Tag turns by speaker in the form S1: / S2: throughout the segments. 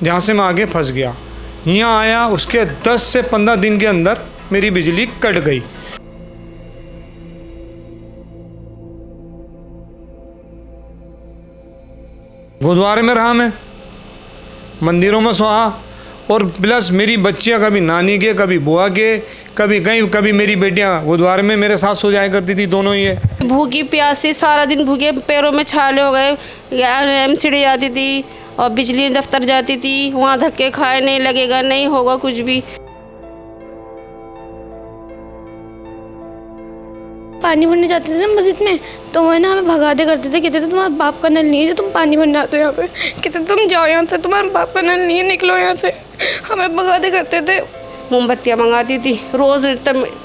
S1: जहाँ से मैं आगे फंस गया। यहाँ आया, उसके 10 से 15 दिन के अंदर मेरी बिजली कट गई। गुरुद्वारे में रहा मैं, मंदिरों में सोया, और प्लस मेरी बच्चियां कभी नानी के, कभी बुआ के, कभी कहीं, कभी मेरी बेटियां गुरुद्वारे में मेरे साथ सो जाया करती थी, दोनों ही है।
S2: भूखी प्यासी सारा दिन भूखे, पैरों में छाले हो गए। एमसीडी जाती थी और बिजली दफ्तर जाती थी, वहाँ धक्के खाए, नहीं लगेगा, नहीं होगा कुछ भी।
S3: पानी भरने जाते थे ना मस्जिद में, तो वो ना हमें भगाते करते थे, कहते थे तुम्हारा बाप का नल नहीं है जो तुम पानी भरने आते हो यहाँ पे, कहते तुम जाओ यहाँ से, तुम्हारा बाप का नल नहीं है, निकलो यहाँ से, हमें भगाते करते थे।
S2: मोमबत्तियाँ मंगाती थी, रोज़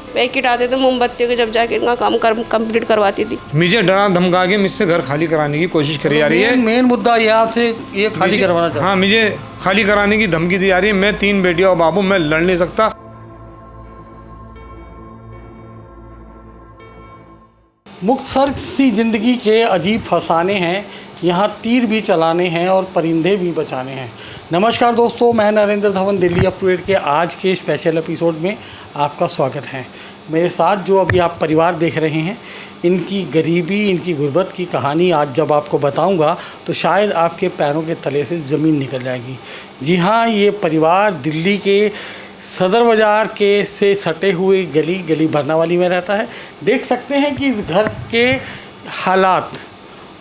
S2: पैकेट आते थे मोमबत्तियों के, जब जाके इनका काम कंप्लीट करवाती थी।
S1: मुझे डरा धमका के मुझसे घर खाली कराने की कोशिश करी जा रही है।
S4: मेन मुद्दा ये आपसे ये खाली करवाना चाहता।
S1: हाँ, मुझे खाली कराने की धमकी दी जा रही है। मैं 3 बेटियों और बाबू, मैं लड़ नहीं सकता।
S4: मुख्तसर सी ज़िंदगी के अजीब फसाने हैं, यहाँ तीर भी चलाने हैं और परिंदे भी बचाने हैं। नमस्कार दोस्तों, मैं Narendra Dhawan, Delhi up to date के आज के स्पेशल एपिसोड में आपका स्वागत है। मेरे साथ जो अभी आप परिवार देख रहे हैं, इनकी गरीबी, इनकी गुर्बत की कहानी आज जब आपको बताऊंगा तो शायद आपके पैरों के तले से ज़मीन निकल जाएगी। जी हाँ, ये परिवार दिल्ली के सदर बाज़ार के से सटे हुए गली भरनावाली में रहता है। देख सकते हैं कि इस घर के हालात,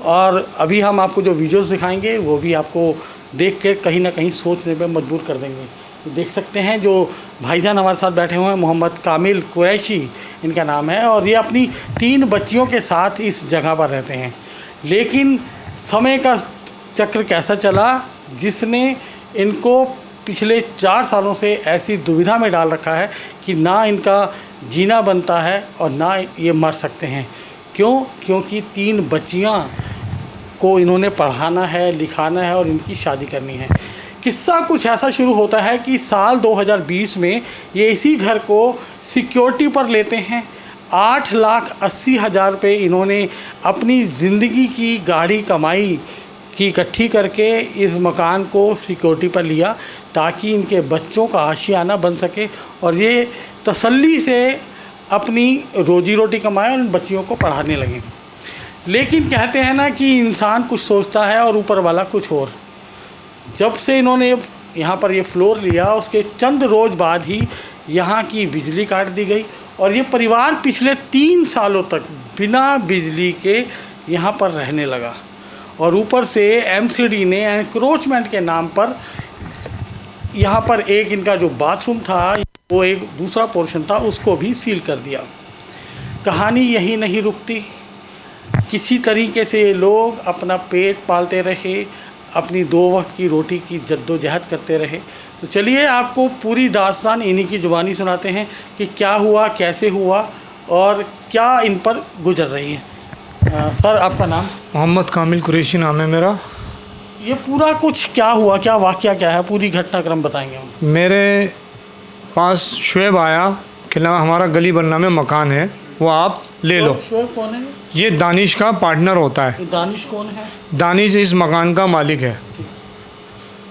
S4: और अभी हम आपको जो विजुअल्स दिखाएंगे वो भी आपको देख के कहीं ना कहीं सोचने पे मजबूर कर देंगे। देख सकते हैं जो भाईजान हमारे साथ बैठे हुए हैं, मोहम्मद कामिल कुरैशी इनका नाम है, और ये अपनी 3 बच्चियों के साथ इस जगह पर रहते हैं। लेकिन समय का चक्र कैसा चला जिसने इनको पिछले 4 सालों से ऐसी दुविधा में डाल रखा है कि ना इनका जीना बनता है और ना ये मर सकते हैं। क्यों? क्योंकि 3 बच्चियां को इन्होंने पढ़ाना है, लिखाना है और इनकी शादी करनी है। किस्सा कुछ ऐसा शुरू होता है कि साल 2020 में ये इसी घर को सिक्योरिटी पर लेते हैं। 8,80,000 रुपये इन्होंने अपनी ज़िंदगी की गाड़ी कमाई की इकट्ठी करके इस मकान को सिक्योरिटी पर लिया ताकि इनके बच्चों का आशियाना बन सके और ये तसल्ली से अपनी रोजी रोटी कमाएं और इन बच्चियों को पढ़ाने लगे। लेकिन कहते हैं ना कि इंसान कुछ सोचता है और ऊपर वाला कुछ और। जब से इन्होंने यहाँ पर ये फ्लोर लिया, उसके चंद रोज़ बाद ही यहाँ की बिजली काट दी गई और ये परिवार पिछले 3 सालों तक बिना बिजली के यहाँ पर रहने लगा। और ऊपर से एमसीडी ने एनक्रोचमेंट के नाम पर यहाँ पर एक इनका जो बाथरूम था, वो एक दूसरा पोर्शन था, उसको भी सील कर दिया। कहानी यही नहीं रुकती। किसी तरीके से ये लोग अपना पेट पालते रहे, अपनी 2 वक्त की रोटी की जद्दोजहद करते रहे। तो चलिए आपको पूरी दास्तान इन्हीं की ज़ुबानी सुनाते हैं कि क्या हुआ, कैसे हुआ और क्या इन पर गुजर रही है। सर, आपका नाम?
S1: मोहम्मद कामिल कुरैशी नाम है मेरा।
S4: ये पूरा कुछ क्या हुआ, क्या वाक़या क्या है, पूरी घटनाक्रम बताएंगे हम।
S1: मेरे पास शुएब आया कि ना हमारा गली बनना में मकान है, वो आप ले लो।
S4: शुएब कौन है?
S1: ये दानिश का पार्टनर होता है।
S4: दानिश कौन है?
S1: दानिश इस मकान का मालिक है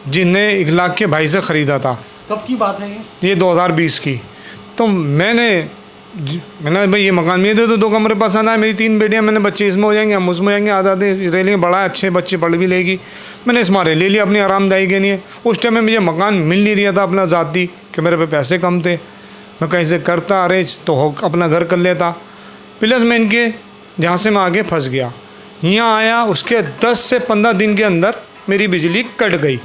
S1: जिनने इखलाक के भाई से ख़रीदा था।
S4: कब की बात है ये?
S1: 2020 की। तो मैंने भाई ये मकान में दे दो, 2 कमरे पसंद आए, मेरी 3 बेटियां, मैंने बच्चे इसमें हो जाएंगे, हम उसमें हो जाएंगे, आधे रह लेंगे, बड़ा है, अच्छे बच्चे पढ़ भी लेगी। मैंने इस मारे ले लिया अपनी आरामदायी के लिए। उस टाइम में मुझे मकान मिल नहीं रहा था अपना ज़ाती, कि मेरे पे पैसे कम थे, मैं कहीं से करता अरेंज तो अपना घर कर लेता। प्लस मैं इनके जहाँ से मैं आगे फंस गया। यहाँ आया, उसके 10 से 15 दिन के अंदर मेरी बिजली कट गई।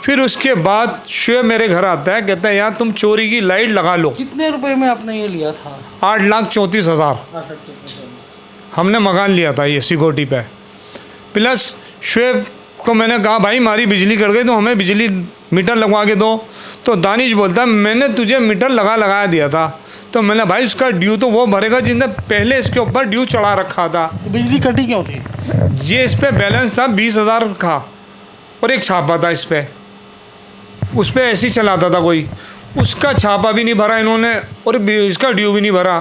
S1: फिर उसके बाद शुएब मेरे घर आता है, कहता है यार तुम चोरी की लाइट लगा लो।
S4: कितने रुपए में आपने ये लिया था?
S1: 8,34,000 हमने मकान लिया था ये सिक्योरिटी पे। प्लस शुएब को मैंने कहा भाई हमारी बिजली कट गई तो हमें बिजली मीटर लगवा के दो। तो दानिश बोलता है मैंने तुझे मीटर लगा दिया था। तो मैंने भाई उसका ड्यू तो वो भरेगा जिसने पहले इसके ऊपर ड्यू चढ़ा रखा था।
S4: तो बिजली कटी क्यों थी?
S1: ये इस पर बैलेंस था 20,000 का और एक छापा था इस पर, उस पर ऐसे ही चलाता था कोई, उसका छापा भी नहीं भरा इन्होंने और इसका ड्यू भी नहीं भरा।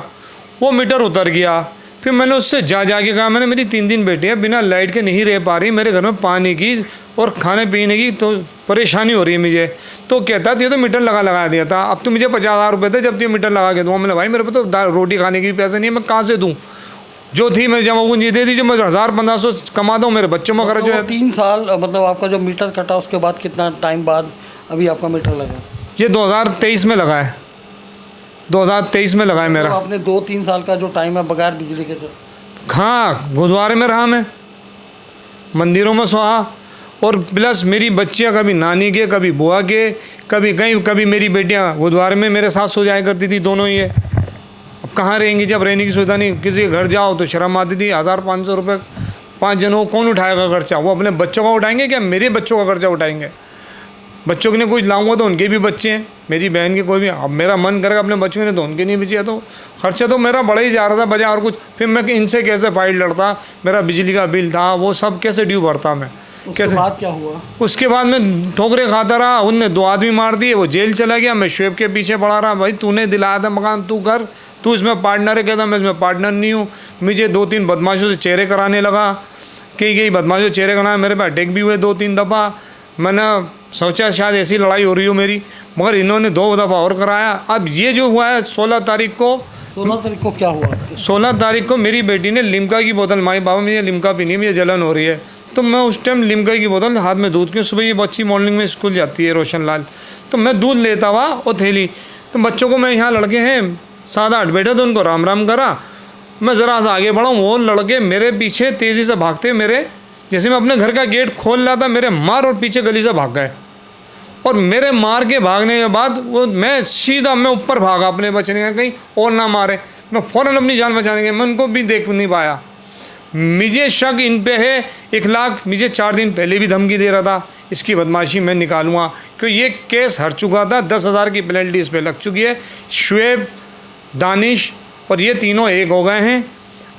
S1: वो मीटर उतर गया। फिर मैंने उससे जा के कहा, मैंने मेरी 3 बेटियाँ बिना लाइट के नहीं रह पा रही, मेरे घर में पानी की और खाने पीने की तो परेशानी हो रही है मुझे। तो कहता ये तो मीटर लगा दिया था, अब तो मुझे 50,000 रुपये थे जब तो मीटर लगा के दूँगा। मैंने भाई मेरे को तो रोटी खाने के भी पैसे नहीं है, मैं कहाँ से दूँ? जो थी मैं जमा पूंजी दे दी, जो मैं 1000-1500 कमाता हूँ, मेरे बच्चों में खर्च हो जाता।
S4: 3 साल मतलब आपका जो मीटर कटा उसके बाद कितना टाइम बाद अभी आपका मीटर लगा?
S1: ये 2023 में लगा है, 2023 में लगा है मेरा।
S4: तो आपने 2-3 साल का जो टाइम है बगैर बिजली के तो?
S1: हाँ, गुरुद्वारे में रहा मैं, मंदिरों में सोहा, और प्लस मेरी बच्चियाँ कभी नानी के, कभी बुआ के, कभी कहीं, कभी मेरी बेटियाँ गुरुद्वारे में मेरे साथ सो जाया करती थी दोनों ही। अब कहाँ रहेंगी जब रहने की सुविधा नहीं? किसी के घर जाओ तो शर्म आती थी। 1500 रुपये 5 जनों को कौन उठाएगा खर्चा? वो अपने बच्चों का उठाएंगे क्या मेरे बच्चों का खर्चा उठाएंगे? बच्चों के लिए कुछ लाऊंगा तो उनके भी बच्चे हैं, मेरी बहन के कोई भी। अब मेरा मन करेगा अपने बच्चों ने तो उनके नहीं बचे, तो खर्चा तो मेरा बढ़ा ही जा रहा था बजाय और कुछ। फिर मैं इनसे कैसे फाइट लड़ता, मेरा बिजली का बिल था वो सब कैसे ड्यू भरता मैं, कैसे?
S4: बाद क्या हुआ?
S1: उसके बाद मैं ठोकरे खाता रहा, उनने 2 आदमी मार दिए, वो जेल चला गया, मैं शुएब के पीछे पड़ा रहा। भाई तूने दिलाया था मकान, तू कर, तू इसमें पार्टनर है। कहता मैं इसमें पार्टनर नहीं हूँ। मुझे 2-3 बदमाशों से चेहरे कराने लगा, कई बदमाशों से चेहरे कराने, मेरे पे अटैक भी हुए 2-3 दफ़ा। मैंने सोचा शायद ऐसी लड़ाई हो रही हो मेरी, मगर इन्होंने 2 दफ़ा और कराया। अब ये जो हुआ है 16 तारीख को
S4: क्या हुआ?
S1: 16 तारीख को मेरी बेटी ने लिम्का की बोतल माई, बाबा मुझे लिम्का पीनी है, मुझे जलन हो रही है। तो मैं उस टाइम लिम्का की बोतल हाथ में दूध, क्यों सुबह ये बच्ची मॉर्निंग में स्कूल जाती है रोशन लाल, तो मैं दूध लेता हुआ और थैली, तो बच्चों को मैं यहाँ लड़के हैं 7-8 बैठे तो उनको राम राम करा। मैं ज़रा सा आगे बढ़ा, वो लड़के मेरे पीछे तेज़ी से भागते, मेरे जैसे मैं अपने घर का गेट खोल रहा था, मेरे मार और पीछे गली से भाग गए। और मेरे मार के भागने के बाद वो मैं सीधा मैं ऊपर भागा अपने बचने का, कहीं और ना मारे। मैं फ़ौरन अपनी जान बचाने के, मैं उनको भी देख नहीं पाया। मुझे शक इन पे है 1 लाख, मुझे 4 दिन पहले भी धमकी दे रहा था, इसकी बदमाशी मैं निकालूंगा, क्योंकि ये केस हर चुका था। 10,000 की पेनल्टी इस पर लग चुकी है। शुएब, दानिश और ये तीनों एक हो गए हैं।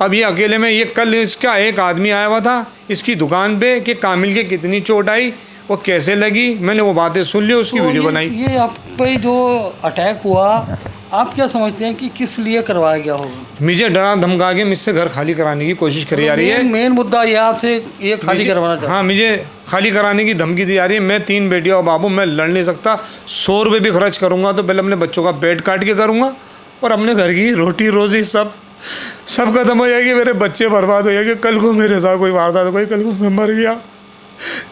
S1: अब ये अकेले में, ये कल इसका एक आदमी आया हुआ था इसकी दुकान पे कि कामिल के कितनी चोट आई, वो कैसे लगी, मैंने वो बातें सुन ली, उसकी वीडियो बनाई।
S4: ये आप पे जो अटैक हुआ, आप क्या समझते हैं कि किस लिए करवाया गया होगा?
S1: मुझे डरा धमका के मुझसे घर खाली कराने की कोशिश करी जा रही है।
S4: मेन मुद्दा ये आपसे ये खाली करवाना चाहते हैं?
S1: हाँ, मुझे खाली कराने की धमकी दी जा रही है। मैं 3 बेटियाँ और बाबू, मैं लड़ नहीं सकता। 100 रुपये भी खर्च करूँगा तो पहले अपने बच्चों का पेट काट के करूँगा, और अपने घर की रोटी रोज़ी सब खत्म हो जाएगी, मेरे बच्चे बर्बाद हो जाएंगे। कल को मेरे साथ कोई वारदात, कोई कल को मैं मर गया,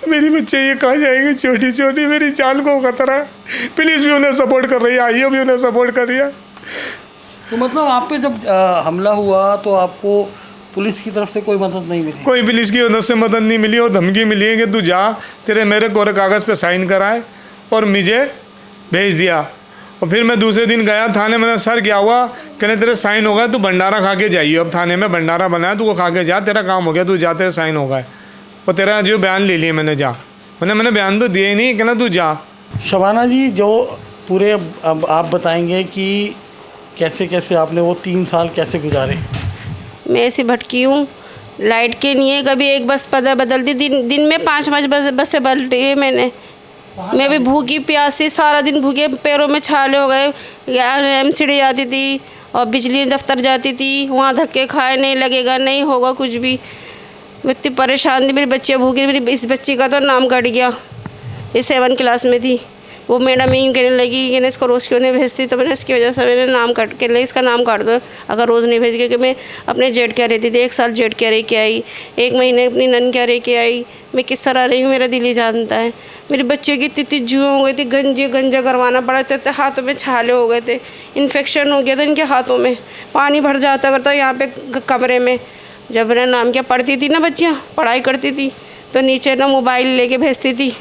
S1: मेरी बच्चे ये कहाँ जाएंगे? छोटी छोटी मेरी जान को खतरा है। पुलिस भी उन्हें सपोर्ट कर रही है, आईओ भी उन्हें सपोर्ट कर रही है।
S4: तो मतलब आप पे जब हमला हुआ तो आपको पुलिस की तरफ से कोई मदद नहीं मिली?
S1: कोई पुलिस की मदद से मदद नहीं मिली, और धमकी मिली है कि तू जा, तेरे मेरे कोरे कागज़ पे साइन कराए, और मुझे भेज दिया। और फिर मैं दूसरे दिन गया थाने, मैंने सर क्या हुआ? कहने तेरे साइन हो गए, तू भंडारा खा के जाइए। अब थाने में भंडारा बनाया, तू वो खा के जा, तेरा काम हो गया, तू जा, तेरे साइन हो गए, और तेरा जो बयान ले लिए मैंने, जा। मैंने बयान तो दिए ही नहीं, कहना तू जा।
S4: शबाना जी, जो पूरे अब आप बताएंगे कि कैसे कैसे आपने वो 3 साल कैसे गुजारे?
S2: मैं ऐसे भटकी हूँ, लाइट के नहीं है, कभी एक बस पता बदलती, दिन में 5-5 बसें पलटी है मैंने। मैं भी भूखी प्यासी, सारा दिन भूखे, पैरों में छाले हो गए। MCD जाती थी और बिजली दफ्तर जाती थी, वहाँ धक्के खाए, नहीं लगेगा, नहीं होगा कुछ भी। मैं इतनी परेशान थी, मेरी बच्चियाँ भूखी, मेरी इस बच्ची का तो नाम कट गया, ये 7 क्लास में थी। वो मैडम यूँ कहने लगी कि इसको रोज़ क्यों नहीं भेजती, तो मैंने इसकी वजह से मैंने नाम काट के इसका नाम काट दो अगर रोज़ नहीं भेज, क्योंकि मैं अपने जेठ क्या रहती थी, 1 साल जेठ क्या रह के आई, 1 महीने अपनी नन क्या रह के आई। मैं किस तरह रही हूँ मेरा दिल ही जानता है। मेरी बच्चों की इतनी जुएँ हो गई थी, गंजा करवाना पड़ा था, हाथों में छाले हो गए थे, इन्फेक्शन हो गया था इनके हाथों में, पानी भर जाता करता यहाँ पे कमरे में। जब मैंने नाम क्या पढ़ती थी ना, बच्चियाँ पढ़ाई करती थी, तो नीचे ना मोबाइल लेके भेजती थी,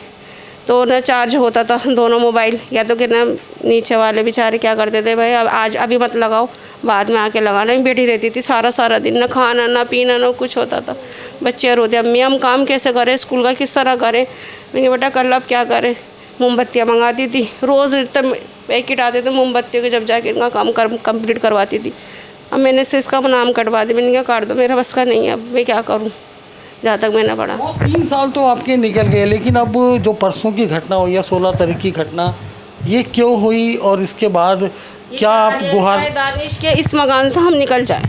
S2: तो ना चार्ज होता था दोनों मोबाइल, या तो कि ना नीचे वाले बेचारे क्या करते थे, भाई अब आज अभी मत लगाओ, बाद में आके लगाना। मैं बैठी रहती थी सारा दिन, ना खाना ना पीना ना कुछ होता था। बच्चे रोते, अम्मी हम काम कैसे करें, स्कूल का किस तरह करें। मैंने बेटा कल अब क्या करें। मोमबत्तियाँ मंगाती थी, रोज़ इतना पैकेट आते थे मोमबत्तियों के, जब जाके इनका काम कंप्लीट करवाती थी। अब मैंने से इसका नाम कटवा दी, मैंने क्या काट दो, मेरा बस का नहीं है, अब मैं क्या करूँ, जहाँ तक मैंने पढ़ा।
S4: 3 साल तो आपके निकल गए, लेकिन अब जो परसों की घटना हुई या 16 तारीख की घटना, ये क्यों हुई और इसके बाद क्या आप गुहार?
S2: दानिश के इस मकान से हम निकल जाए,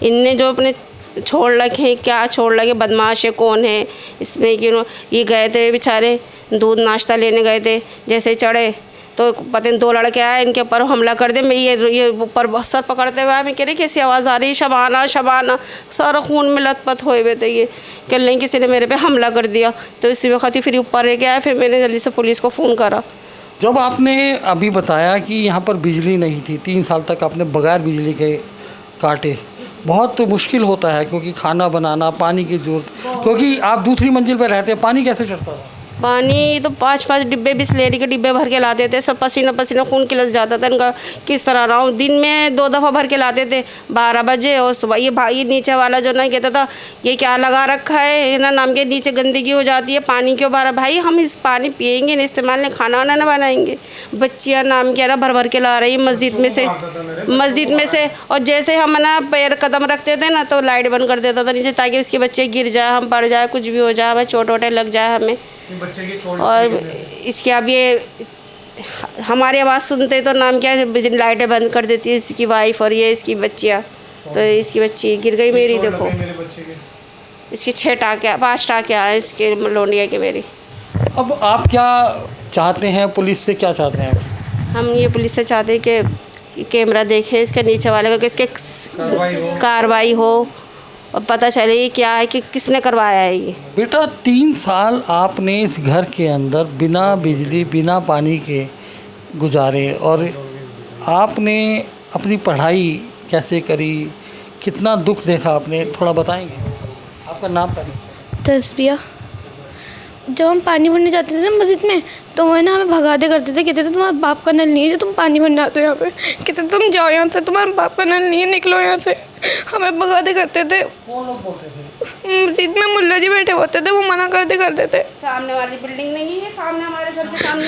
S2: इनने जो अपने छोड़ रखे हैं, क्या छोड़ रखे, बदमाश है कौन है इसमें क्यों। ये गए थे बेचारे दूध नाश्ता लेने गए थे, जैसे चढ़े तो पता नहीं 2 लड़के आए, इनके ऊपर हमला कर दे। मैं ये ऊपर सर पकड़ते हुए मैं कह रही कैसी आवाज़ आ रही है, शबाना शबाना, सारा खून में लथपथ हुए हुए थे। ये कह नहीं किसी ने मेरे पे हमला कर दिया, तो इसी वक्त ही फिर ऊपर रह गया। फिर मैंने जल्दी से पुलिस को फ़ोन करा।
S4: जब आपने अभी बताया कि यहाँ पर बिजली नहीं थी, 3 साल तक आपने बगैर बिजली के काटे, बहुत मुश्किल होता है क्योंकि खाना बनाना, पानी की ज़रूरत, क्योंकि आप दूसरी मंजिल पर रहते हैं, पानी कैसे चढ़ता था?
S2: पानी तो 5-5 डिब्बे बिस्लेरी के डिब्बे भर के लाते थे, सब पसीना पसीना खून किलस जाता था इनका। किस तरह रहा हूँ, दिन में 2 दफ़ा भर के लाते थे 12 बजे और सुबह। ये भाई नीचे वाला जो ना कहता था ये क्या लगा रखा है ना, नाम के नीचे गंदगी हो जाती है, पानी क्यों भरा। भाई हम इस पानी पियेंगे नहीं, इस्तेमाल नहीं, खाना वाना ना बनाएंगे। बच्चियाँ नाम क्या ना भर भर के ला रही मस्जिद में से। और जैसे हम ना पैर कदम रखते थे ना तो लाइट बंद कर देता था नीचे, ताकि उसके बच्चे गिर जाए, हम पड़ जाए, कुछ भी हो जाए, हमें चोट वोटें लग जाए हमें। और इसके अब ये हमारी आवाज़ सुनते तो नाम क्या है, बिजली लाइटें बंद कर देती है इसकी वाइफ और ये इसकी बच्चियाँ। तो इसकी बच्ची गिर गई मेरी, देखो इसकी 5 टाँके आए इसके लोंडिया के मेरी।
S4: अब आप क्या चाहते हैं, पुलिस से क्या चाहते हैं?
S2: हम ये पुलिस से चाहते हैं कि कैमरा देखे इसके नीचे वाले का, कि इसके कार्रवाई हो और पता चले ये क्या है कि किसने करवाया है ये।
S4: बेटा 3 साल आपने इस घर के अंदर बिना बिजली बिना पानी के गुजारे, और आपने अपनी पढ़ाई कैसे करी, कितना दुख देखा आपने, थोड़ा बताएंगे? आपका नाम पहले?
S3: तस्बिया। जब हम पानी भरने जाते थे ना मस्जिद में, तो वो है ना हमें भगाते करते थे, कहते थे तुम्हारे बाप का नल नहीं है जो तुम पानी भरने आते हो यहाँ पे, कहते थे तुम जाओ यहाँ से, तुम्हारे बाप का नल नहीं है, निकलो यहाँ से। हमें भगाते करते थे।
S4: कौन लोग बोलते थे?
S3: मस्जिद में मुल्ला जी बैठे होते थे, वो मना करते थे।
S2: सामने वाली बिल्डिंग नहीं है, सामने हमारे घर के सामने,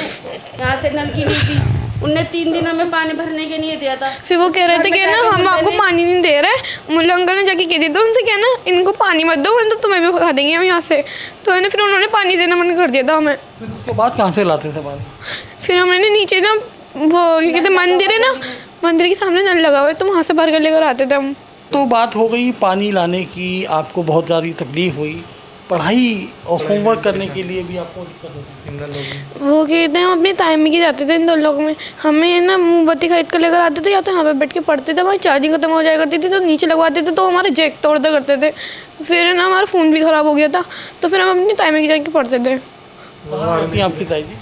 S2: यहाँ से नल की नहीं थी, उनने 3 दिनों में पानी भरने के नहीं दिया था।
S3: फिर वो कह रहे थे कि ना हम आपको पानी नहीं दे रहे। मुल्ला अंकल ने जाके कह दी तो उनसे क्या ना इनको पानी मत दो, तो तुम्हें भी भगा देंगे हम यहाँ से। तो है ना फिर उन्होंने पानी देना बंद कर दिया था हमें।
S4: फिर उसके बाद कहाँ से लाते थे पानी?
S3: फिर हमने नीचे ना वो क्या कहते मंदिर है ना, मंदिर के सामने नल लगा हुआ है, तो वहाँ से भर कर लेकर आते थे हम।
S4: तो बात हो गई पानी लाने की, आपको बहुत ज़्यादा तकलीफ़ हुई, पढ़ाई और होमवर्क करने के लिए भी आपको दिक्कत होती थी।
S3: वो कहते हैं हम अपनी टाइमिंग के जाते थे इन 2 लोग में, हमें ना मोमबत्ती खरीद कर लेकर आते थे, या तो यहाँ पे बैठ के पढ़ते थे, हमारी चार्जिंग खत्म हो जाया करती थी तो नीचे लगवाते थे, तो हमारे जैक तोड़ दिया करते थे। फिर ना हमारा फ़ोन भी ख़राब हो गया था, तो फिर हम अपनी टाइमिंग के जाके पढ़ते थे।
S4: कहाँ रहती हैं आपकी ताई जी?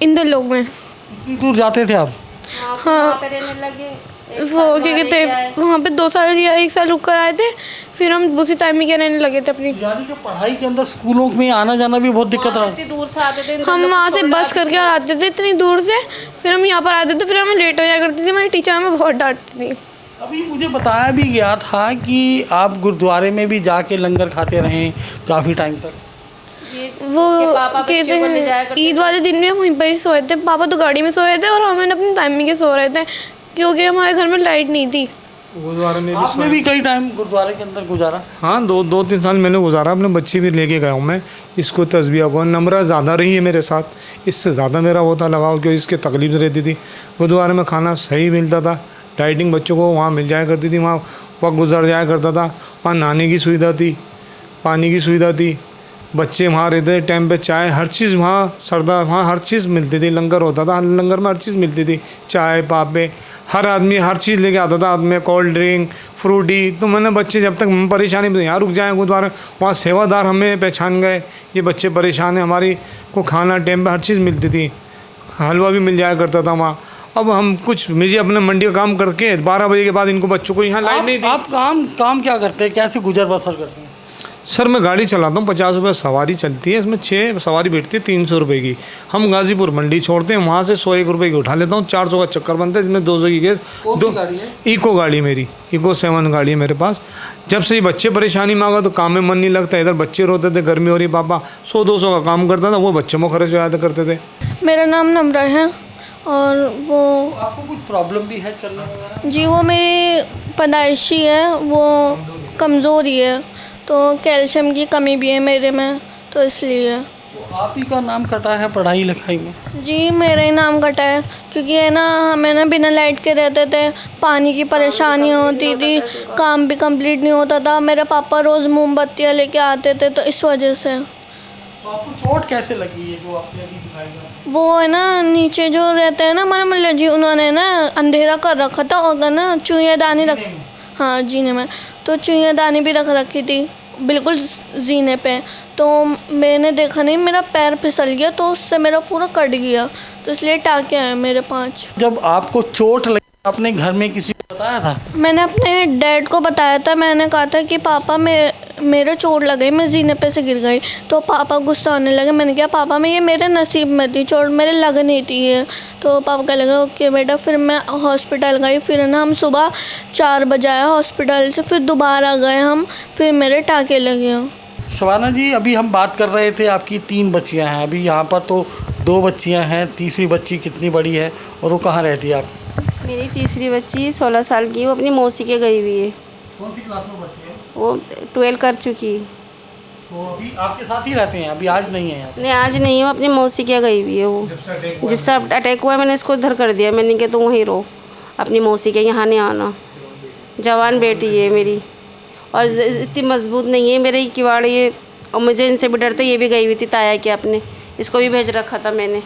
S3: इन 2 लोग में।
S4: इतनी दूर जाते थे आप?
S3: हाँ, वो क्या कहते हैं वहाँ पे 2 साल या 1 साल रुक कर आए थे, फिर हम दूसरी टाइमिंग के रहने लगे थे अपनी।
S4: यानी कि पढ़ाई के अंदर स्कूलों में आना जाना भी बहुत दिक्कत रहा।
S2: इतनी दूर से आते थे,
S3: हम वहाँ से बस करके और आते थे इतनी दूर से, फिर हम यहाँ पर आते थे, फिर हमें लेट हो जाया करती थी, हमारी टीचर हमें बहुत डांटती थी।
S4: अभी मुझे बताया भी गया था कि आप गुरुद्वारे में भी जाके लंगर खाते रहे काफ़ी टाइम तक।
S3: वो कहते हैं ईद वाले दिन में हम वहीं पर ही सोए थे, पापा तो गाड़ी में सोए थे और हमें अपनी टाइमिंग के सो रहे थे, क्योंकि हमारे घर में लाइट नहीं थी।
S1: गुरुद्वारे में भी
S4: आपने भी कई टाइम गुरुद्वारे के अंदर गुजारा?
S1: हाँ, 2-3 साल मैंने गुजारा, अपने बच्चे भी लेके गया हूँ मैं। इसको तस्बिया को नम्रा ज़्यादा रही है मेरे साथ, इससे ज़्यादा मेरा होता लगाव, क्योंकि इसके तकलीफ रहती थी। गुरुद्वारे में खाना सही मिलता था, डाइटिंग बच्चों को वहाँ मिल जाया करती थी, वहाँ वक्त गुजर जाया करता था, वहाँ नहाने की सुविधा थी, पानी की सुविधा थी, बच्चे वहाँ रहते थे टाइम पे, चाय हर चीज़ वहाँ सरदार, वहाँ हर चीज़ मिलती थी, लंगर होता था, लंगर में हर चीज़ मिलती थी, चाय पापे, हर आदमी हर चीज़ लेके आता था, आदमी कोल्ड ड्रिंक फ्रूटी। तो मैंने बच्चे जब तक परेशानी में यहाँ रुक जाएँ गुरुद्वारा, वहाँ सेवादार हमें पहचान गए, ये बच्चे परेशान हैं, हमारी को खाना टाइम पर हर चीज़ मिलती थी, हलवा भी मिल जाया करता था वहाँ। अब हम कुछ मुझे अपने मंडी का काम करके 12 बजे के बाद इनको बच्चों को यहाँ लाइट नहीं थी।
S4: आप काम क्या करते हैं, कैसे गुजर बसर करते हैं?
S1: सर मैं गाड़ी चलाता हूँ, 50 रुपये सवारी चलती है, इसमें 6 सवारी बैठती है 300 रुपये की। हम गाजीपुर मंडी छोड़ते हैं, वहाँ से 101 रुपये की उठा लेता हूँ, 400 का चक्कर बनता है, जिसमें 200 की गैस। इको गाड़ी मेरी, इको 7 गाड़ी है मेरे पास। जब से ये बच्चे परेशानी मांगा तो काम में मन नहीं लगता, इधर बच्चे रोते थे, गर्मी हो रही, पापा 100-200 का काम करता था, वो बच्चों में खर्च ज़्यादा करते थे।
S3: मेरा नाम नम्रा है और वो
S4: आपको कुछ प्रॉब्लम भी है चलने वगैरह?
S3: जी, वो मेरी पैदाइशी है, वो कमज़ोरी है, तो कैल्शियम की कमी भी है मेरे में, तो इसलिए।
S4: तो आप ही का नाम कटा है पढ़ाई लिखाई में?
S3: जी मेरा ही नाम कटा है, क्योंकि है ना हमें ना बिना लाइट के रहते थे, पानी की परेशानी होती थी, काम भी कंप्लीट नहीं होता था। मेरे पापा रोज़ मोमबत्तियाँ लेके आते थे, तो इस वजह से।
S4: तो आपको चोट कैसे लगी है जो आपने अभी दिखाई है?
S3: वो है ना नीचे जो रहते हैं ना हमारे मुल्ला जी, उन्होंने ना अंधेरा कर रखा था और ना चुईयादानी रख, हाँ जीने में, तो चुईयादानी भी रख रखी थी बिल्कुल जीने पे। तो मैंने देखा नहीं, मेरा पैर फिसल गया तो उससे मेरा पूरा कट गया, तो इसलिए टाँके आए मेरे 5।
S4: जब आपको चोट लगी आपने घर में किसी को बताया था?
S3: मैंने अपने डैड को बताया था। मैंने कहा था कि पापा मेरे चोट लग गई, मैं जीने पे से गिर गई। तो पापा गुस्सा होने लगे। मैंने कहा पापा मैं ये मेरे नसीब में थी, चोट मेरे लग नहीं थी ये। तो पापा कहने लगे ओके बेटा। फिर मैं हॉस्पिटल गई, फिर ना हम सुबह 4 बजे आए हॉस्पिटल से, फिर दोबारा गए हम, फिर मेरे टाँके लगे।
S4: शबाना जी, अभी हम बात कर रहे थे आपकी 3 बच्चियां हैं, अभी यहाँ पर तो 2 बच्चियां हैं, तीसरी बच्ची कितनी बड़ी है और वो कहाँ रहती है आप?
S2: मेरी तीसरी बच्ची 16 साल की, वो अपनी मौसी के गई हुई है।
S4: कौन सी क्लास में पढ़ती है?
S2: वो 12 कर चुकी है।
S4: तो अभी आपके साथ ही रहते हैं, अभी आज नहीं है यहाँ?
S2: नहीं आज नहीं है, वो अपनी मौसी के गई हुई है। वो जब से अटैक हुआ मैंने इसको इधर कर दिया। मैंने कहा तुम वहीं रहो, अपनी मौसी के यहाँ नहीं आना। जवान बेटी है मेरी और इतनी मजबूत नहीं है मेरे किवाड़ ये, और मुझे इनसे भी डरते। ये भी गई हुई थी ताया के अपने, इसको भी भेज रखा था मैंने।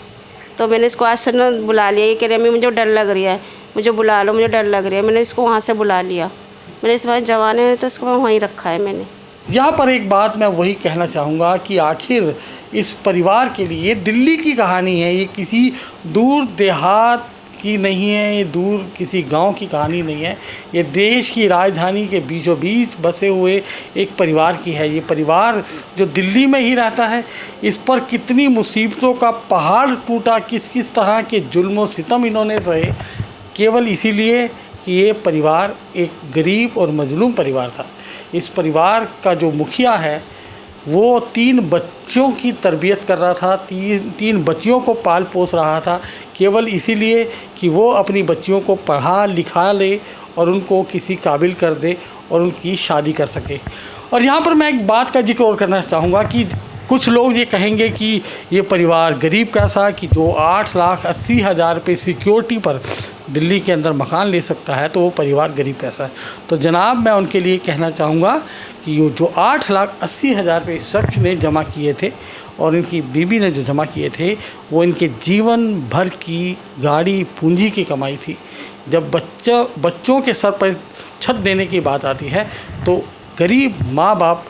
S2: तो मैंने इसको आज से ना बुला लिया। ये कह रही अम्मी मुझे डर लग रहा है, मुझे बुला लो, मुझे डर लग रहा है। मैंने इसको वहाँ से बुला लिया। मैंने इस बार जवान है तो इसको वहीं रखा है मैंने।
S4: यहाँ पर एक बात मैं वही कहना चाहूँगा कि आखिर इस परिवार के लिए दिल्ली की कहानी है, ये किसी दूर देहात की नहीं है, ये दूर किसी गांव की कहानी नहीं है, ये देश की राजधानी के बीचों बीच बसे हुए एक परिवार की है। ये परिवार जो दिल्ली में ही रहता है, इस पर कितनी मुसीबतों का पहाड़ टूटा, किस किस तरह के जुल्म और सितम इन्होंने सहे, केवल इसीलिए कि ये परिवार एक गरीब और मजलूम परिवार था। इस परिवार का जो मुखिया है वो 3 बच्चों की तरबियत कर रहा था, 3 बच्चियों को पाल पोस रहा था, केवल इसीलिए कि वो अपनी बच्चियों को पढ़ा लिखा ले और उनको किसी काबिल कर दे और उनकी शादी कर सके। और यहाँ पर मैं एक बात का जिक्र और करना चाहूँगा कि कुछ लोग ये कहेंगे कि ये परिवार गरीब कैसा कि जो 8,80,000 रुपये सिक्योरिटी पर दिल्ली के अंदर मकान ले सकता है, तो वो परिवार गरीब कैसा है। तो जनाब मैं उनके लिए कहना चाहूँगा कि वो जो 8,80,000 रुपये इस शख्स ने जमा किए थे और इनकी बीवी ने जो जमा किए थे, वो इनके जीवन भर की गाड़ी पूंजी की कमाई थी। जब बच्चों के सर पर छत देने की बात आती है तो गरीब माँ बाप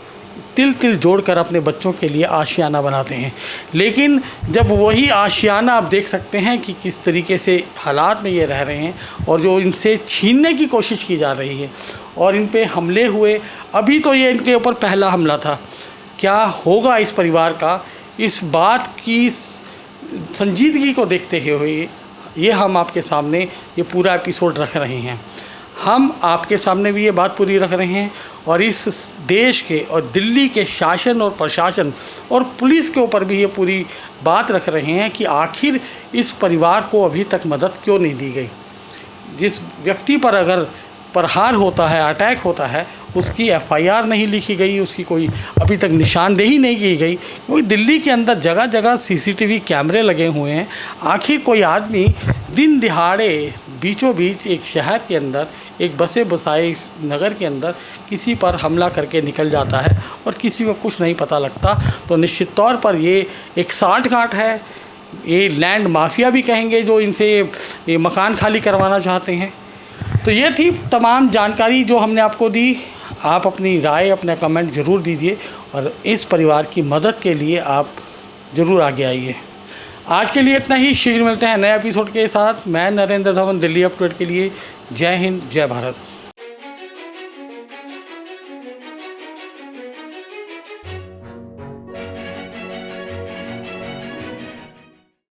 S4: तिल तिल जोड़कर अपने बच्चों के लिए आशियाना बनाते हैं। लेकिन जब वही आशियाना आप देख सकते हैं कि किस तरीके से हालात में ये रह रहे हैं और जो इनसे छीनने की कोशिश की जा रही है और इन पे हमले हुए, अभी तो ये इनके ऊपर पहला हमला था। क्या होगा इस परिवार का, इस बात की संजीदगी को देखते हुए ये हम आपके सामने ये पूरा एपिसोड रख रहे हैं। हम आपके सामने भी ये बात पूरी रख रहे हैं और इस देश के और दिल्ली के शासन और प्रशासन और पुलिस के ऊपर भी ये पूरी बात रख रहे हैं कि आखिर इस परिवार को अभी तक मदद क्यों नहीं दी गई। जिस व्यक्ति पर अगर प्रहार होता है, अटैक होता है, उसकी FIR नहीं लिखी गई, उसकी कोई अभी तक निशानदेही नहीं की गई, क्योंकि दिल्ली के अंदर जगह जगह CCTV कैमरे लगे हुए हैं। आखिर कोई आदमी दिन दिहाड़े बीचों बीच एक शहर के अंदर, एक बसे बसाए नगर के अंदर किसी पर हमला करके निकल जाता है और किसी को कुछ नहीं पता लगता, तो निश्चित तौर पर ये एक साठगांठ है। ये लैंड माफिया भी कहेंगे जो इनसे ये मकान खाली करवाना चाहते हैं। तो ये थी तमाम जानकारी जो हमने आपको दी। आप अपनी राय, अपना कमेंट ज़रूर दीजिए और इस परिवार की मदद के लिए आप ज़रूर आगे आइए। आज के लिए इतना ही। शीघ्र मिलते हैं नए एपिसोड के साथ। मैं नरेंद्र धवन, दिल्ली अपडेट के लिए। जय हिंद, जय भारत।